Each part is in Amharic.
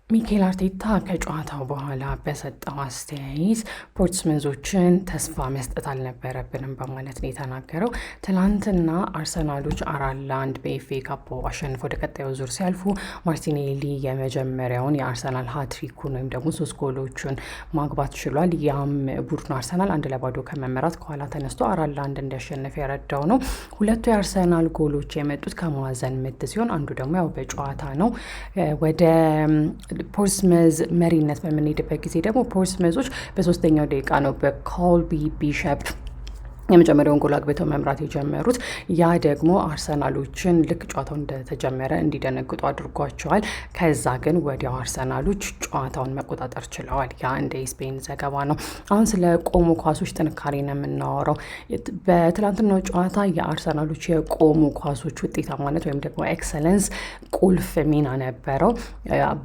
ሚኬል አርቴታ ከጨዋታው በኋላ በሰጠው አስተያየት ፖርትስመንዞችን ተስፋ መስጠት አልነበረብንም በማለት ነው የተናገረው። ትናንትና አርሰናሎች 4-1 በኤፍኤ ካፕ አሸንፎ ወደ ቀጣዩ ዙር ሲያልፉ ማርቲኔሊ የመጀመሪያውን የአርሰናል ሃትሪኩን ወይም ደግሞ 3 ጎሎችን ማግባት ችሏል። ያም ቡድኑ አርሰናል 1-0 ከመመራት ከኋላ ተነስቶ 4-1 እንዲያሸንፍ የረዳው ነው። ሁለቱ የአርሰናል ጎሎች የመጡት ከማዕዘን ምት ሲሆን አንዱ ደግሞ ያው በጨዋታ ነው። ወደ ፖርትስመዝ መሪነት በምንሄድበት ጊዜ ደግሞ ፖርትስመዞች በሶስተኛው ደቂቃ ነው በኮልቢ ቢሸፕ የመጀመሪያውን ጎል አግብተው መምራት የጀመሩት። ያ ደግሞ አርሰናሎችን ልክ ጨዋታው እንደተጀመረ እንዲደነግጡ አድርጓቸዋል። ከዛ ግን ወዲያው አርሰናሎች ጨዋታውን መቆጣጠር ችለዋል። ያ እንደ ስፔን ዘገባ ነው። አሁን ስለ ቆሙ ኳሶች ጥንካሬ ነው የምናወራው። በትላንትናው ጨዋታ የአርሰናሎች የቆሙ ኳሶች ውጤታማነት ወይም ደግሞ ኤክሰለንስ ቁልፍ ሚና ነበረው።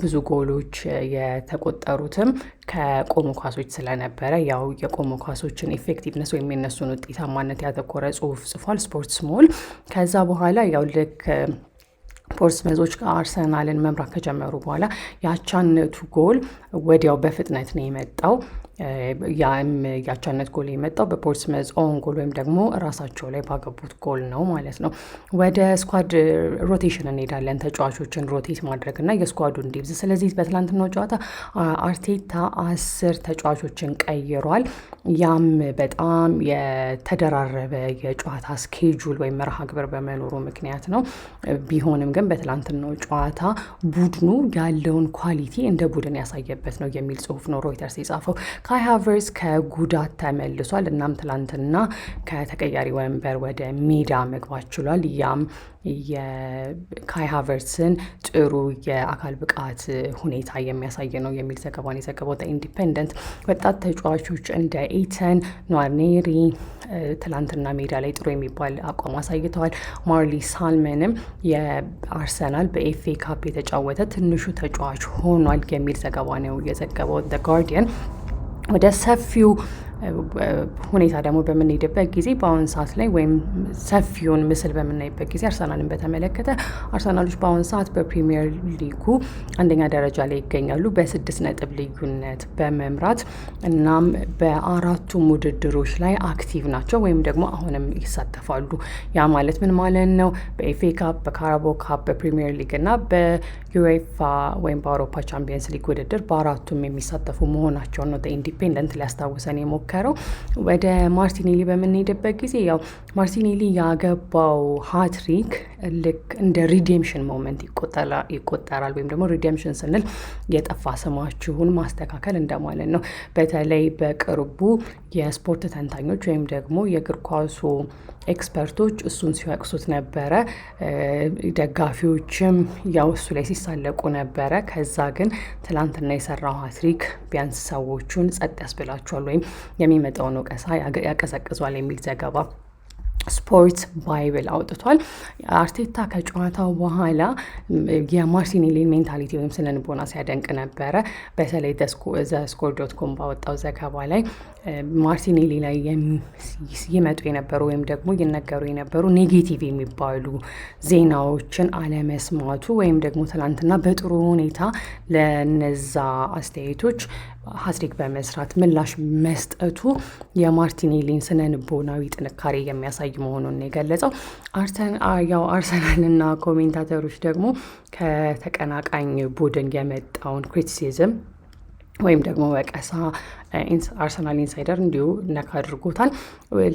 ብዙ ጎሎች የተቆጠሩትም ከቆሙ ኳሶች ስለነበረ ያው የቆሙ ኳሶችን ኢፌክቲቭነስ ወይም የነሱን ውጤታማነት ያተኮረ ጽሁፍ ጽፏል ስፖርት ስሞል። ከዛ በኋላ ያው ልክ ፖርትስመዞች አርሰናልን መምራት ከጀመሩ በኋላ የአቻነቱ ጎል ወዲያው በፍጥነት ነው የመጣው። ያቻነት ጎል የመጣው በፖርትስመዝ ኦን ጎል ወይም ደግሞ ራሳቸው ላይ ባገቡት ጎል ነው ማለት ነው። ወደ ስኳድ ሮቴሽን እንሄዳለን። ተጫዋቾችን ሮቴት ማድረግ እና የስኳዱን ዲብዝ። ስለዚህ በትላንትናው ጨዋታ አርቴታ 10 ተጫዋቾችን ቀይሯል። ያም በጣም የተደራረበ የጨዋታ ስኬጁል ወይም መርሃ ግብር በመኖሩ ምክንያት ነው። ቢሆንም ግን በትላንትናው ጨዋታ ቡድኑ ያለውን ኳሊቲ እንደ ቡድን ያሳየበት ነው የሚል ጽሁፍ ነው ሮይተርስ የጻፈው። ካይ ሃቨርትዝ ከጉዳት ተመልሷል። እናም ትላንትና ከተቀያሪ ወንበር ወደ ሜዳ መግባት ችሏል። ያም የካይ ሃቨርትዝን ጥሩ የአካል ብቃት ሁኔታ የሚያሳይ ነው የሚል ዘገባን የዘገበው ኢንዲፔንደንት። ወጣት ተጫዋቾች እንደ ኤተን ንዋኔሪ ትላንትና ሜዳ ላይ ጥሩ የሚባል አቋም አሳይተዋል። ማርሊ ሳልመንም የአርሰናል በኤፍኤ ካፕ የተጫወተ ትንሹ ተጫዋች ሆኗል የሚል ዘገባ ነው የዘገበው ጋርዲያን። ወደ ሰፊው ሁኔታ ደግሞ በምንሄድበት ጊዜ በአሁን ሰዓት ላይ ወይም ሰፊውን ምስል በምናይበት ጊዜ አርሰናልን በተመለከተ አርሰናሎች በአሁን ሰዓት በፕሪሚየር ሊጉ አንደኛ ደረጃ ላይ ይገኛሉ በ6 ነጥብ ልዩነት በመምራት። እናም በአራቱም ውድድሮች ላይ አክቲቭ ናቸው ወይም ደግሞ አሁንም ይሳተፋሉ። ያ ማለት ምን ማለት ነው? በኤፍኤ ካፕ፣ በካራቦ ካፕ፣ በፕሪሚየር ሊግ እና በዩኤፋ ወይም በአውሮፓ ቻምፒየንስ ሊግ ውድድር በአራቱም የሚሳተፉ መሆናቸው ነው ኢንዲፔንደንት ሊያስታውሰን የሞከረው። ወደ ማርቲኔሊ በምንሄድበት ጊዜ ያው ማርቲኔሊ ያገባው ሃትሪክ ልክ እንደ ሪዴምሽን ሞመንት ይቆጠራል። ወይም ደግሞ ሪዴምሽን ስንል የጠፋ ስማችሁን ማስተካከል እንደማለት ነው። በተለይ በቅርቡ የስፖርት ተንታኞች ወይም ደግሞ የእግር ኳሱ ኤክስፐርቶች እሱን ሲወቅሱት ነበረ። ደጋፊዎችም ያው እሱ ላይ ሲሳለቁ ነበረ። ከዛ ግን ትላንትና የሰራው ሃትሪክ ቢያንስ ሰዎቹን ጸጥ ያስብላቸዋል ወይም የሚመጣውን ወቀሳ ያቀዘቅዟል የሚል ዘገባ ስፖርት ባይብል አውጥቷል። አርቴታ ከጨዋታው በኋላ የማርቲኔሊን ሜንታሊቲ ወይም ስነልቦና ሲያደንቅ ነበረ። በተለይ ስኮር.ኮም ባወጣው ዘገባ ላይ ማርቲኔሊ ላይ ይመጡ የነበሩ ወይም ደግሞ ይነገሩ የነበሩ ኔጌቲቭ የሚባሉ ዜናዎችን አለመስማቱ ወይም ደግሞ ትናንትና በጥሩ ሁኔታ ለነዛ አስተያየቶች ሃትሪክ በመስራት ምላሽ መስጠቱ የማርቲኔሊን ስነልቦናዊ ጥንካሬ የሚያሳይ መሆኑን የገለጸው። አርሰናልና ኮሜንታተሮች ደግሞ ከተቀናቃኝ ቡድን የመጣውን ክሪቲሲዝም ወይም ደግሞ ወቀሳ አርሰናል ኢንሳይደር እንዲሁ ነካ አድርጎታል።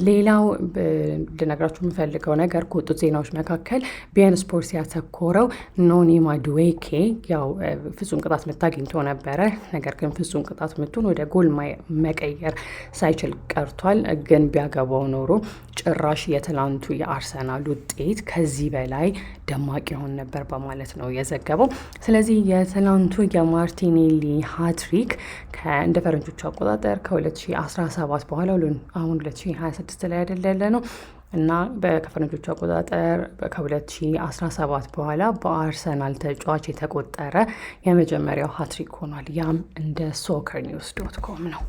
ሌላው ልነግራችሁ የምፈልገው ነገር ከወጡት ዜናዎች መካከል ቢኤን ስፖርት ያተኮረው ኖኒ ማዱዌኬ ያው ፍጹም ቅጣት ምት አግኝቶ ነበረ። ነገር ግን ፍጹም ቅጣት ምቱን ወደ ጎል መቀየር ሳይችል ቀርቷል። ግን ቢያገባው ኖሮ ጭራሽ የትላንቱ የአርሰናል ውጤት ከዚህ በላይ ደማቅ ይሆን ነበር በማለት ነው የዘገበው። ስለዚህ የትላንቱ የማርቲኔሊ ሃትሪክ እንደ ፈረንጆቹ አቆጣጠር ከ2017 በኋላ አሁን 2026 ላይ አይደል ያለ ነው እና ከፈረንጆቹ አቆጣጠር ከ2017 በኋላ በአርሰናል ተጫዋች የተቆጠረ የመጀመሪያው ሃትሪክ ሆኗል። ያም እንደ soccernews.com ነው።